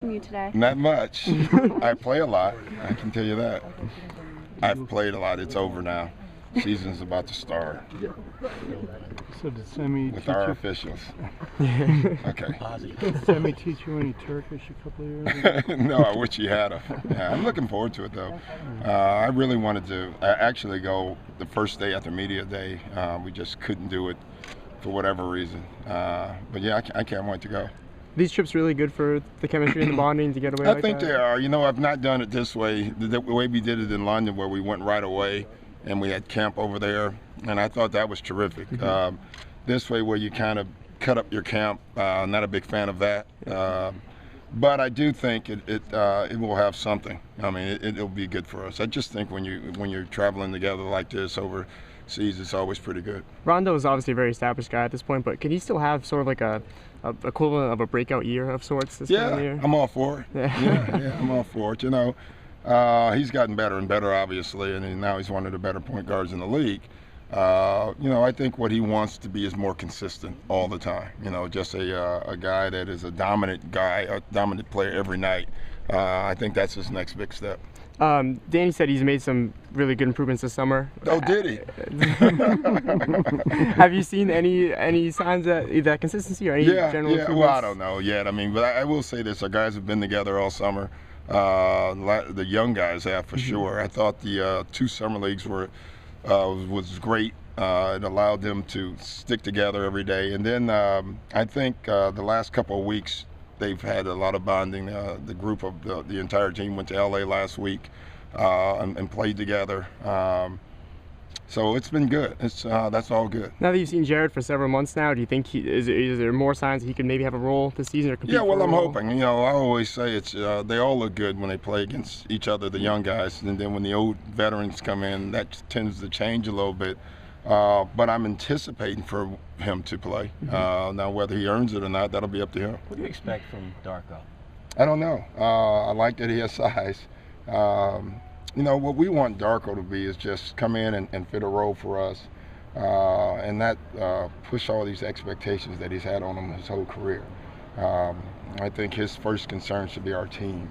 from you today? Not much. I play a lot, I can tell you that. I've played a lot. It's over now. Season's about to start. So did Sammy with teach our you? officials. Okay. Did Sammy teach you any Turkish a couple of years ago? No, I wish he had. Yeah, I'm looking forward to it though. I really wanted to actually go the first day after media day. We just couldn't do it for whatever reason. But yeah, I can't wait to go. These trips really good for the chemistry and the bonding to get away I like think that? they are. You know, I've not done it this way, the way we did it in London, where we went right away and we had camp over there, and I thought that was terrific. This way, where you kind of cut up your camp, not a big fan of that. But I do think it will have something. I mean, it'll be good for us. I just think when you're traveling together like this overseas, it's always pretty good. Rondo is obviously a very established guy at this point, but can he still have sort of like a equivalent of a breakout year of sorts this time of year? I'm all for it. Yeah, I'm all for it. You know, he's gotten better and better, obviously, and now he's one of the better point guards in the league. You know, I think what he wants to be is more consistent all the time. You know, just a guy that is a dominant guy, a dominant player every night. I think that's his next big step. Danny said he's made some really good improvements this summer. Oh, did he? Have you seen any signs that consistency or any general improvements? Well, I don't know yet. I mean, but I will say this: our guys have been together all summer. The young guys have for sure. I thought the 2 summer leagues was great. It allowed them to stick together every day. And then I think the last couple of weeks, they've had a lot of bonding. The group of the entire team went to LA last week and played together. So it's been good. That's all good. Now that you've seen Jared for several months now, do you think is there more signs that he could maybe have a role this season or compete? Yeah, well, for a I'm role? hoping. You know, I always say it's they all look good when they play against each other, the young guys, and then when the old veterans come in, that tends to change a little bit. But I'm anticipating for him to play. Now, whether he earns it or not, that'll be up to him. What do you expect from Darko? I don't know. I like that he has size. You know, what we want Darko to be is just come in and fit a role for us and not push all these expectations that he's had on him his whole career. I think his first concern should be our team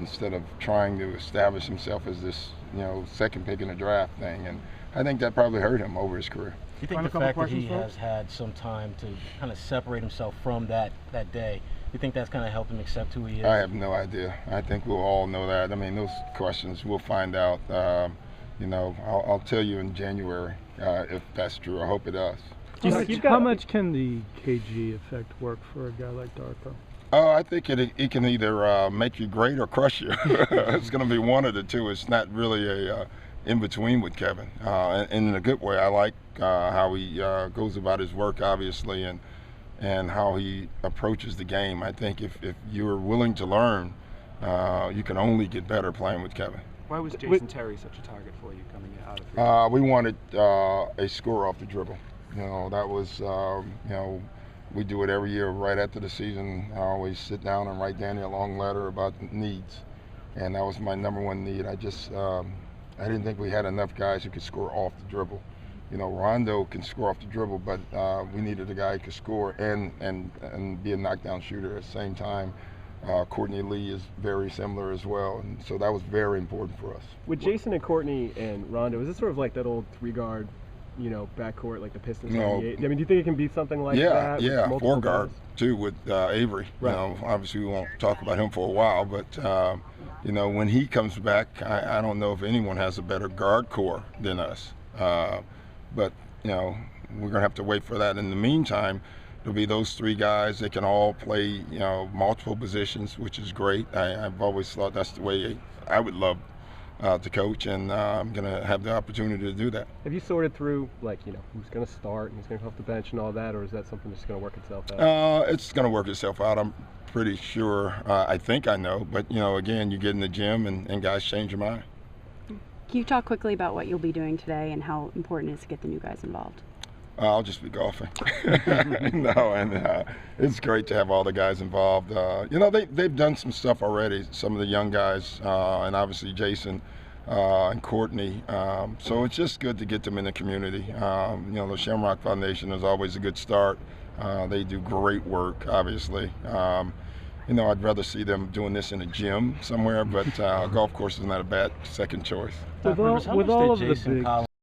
instead of trying to establish himself as this, you know, second pick in the draft thing. And I think that probably hurt him over his career. Do you think the fact that he has had some time to kind of separate himself from that day, you think that's kind of helped him accept who he is? I have no idea. I think we'll all know that. I mean, those questions, we'll find out. You know, I'll tell you in January if that's true. I hope it does. How much can the KG effect work for a guy like Darko? Oh, I think it can either make you great or crush you. It's going to be one of the two. It's not really a in between with Kevin. And in a good way, I like how he goes about his work, obviously, and how he approaches the game. I think if you're willing to learn, you can only get better playing with Kevin. Why was Jason Terry such a target for you coming out of 3? We wanted a score off the dribble. You know, that was, you know, we do it every year right after the season. I always sit down and write Danny a long letter about needs. And that was my #1 need. I just, I didn't think we had enough guys who could score off the dribble. You know, Rondo can score off the dribble, but we needed a guy who could score and be a knockdown shooter at the same time. Courtney Lee is very similar as well, and so that was very important for us. With Jason and Courtney and Rondo, is this sort of like that old 3-guard, you know, backcourt like the Pistons? No. I mean, do you think it can be something like that? Yeah, with 4-guard guys? too with Avery. Right. You know, obviously we won't talk about him for a while, but you know, when he comes back, I don't know if anyone has a better guard core than us. But you know, we're gonna have to wait for that. In the meantime, it'll be those 3 guys that can all play, you know, multiple positions, which is great. I've always thought that's the way I would love to coach, and I'm gonna have the opportunity to do that. Have you sorted through, like, you know, who's going to start and who's going to come off the bench and all that, or is that something that's going to work itself out? It's gonna work itself out. I'm pretty sure. I think I know, but you know, again, you get in the gym and guys change your mind. Can you talk quickly about what you'll be doing today and how important it is to get the new guys involved? I'll just be golfing. No, and it's great to have all the guys involved. You know, they've done some stuff already, some of the young guys, and obviously Jason and Courtney. So it's just good to get them in the community. You know, the Shamrock Foundation is always a good start. They do great work, obviously. you know, I'd rather see them doing this in a gym somewhere, but golf course is not a bad second choice. With all How much of did the Jason big Collins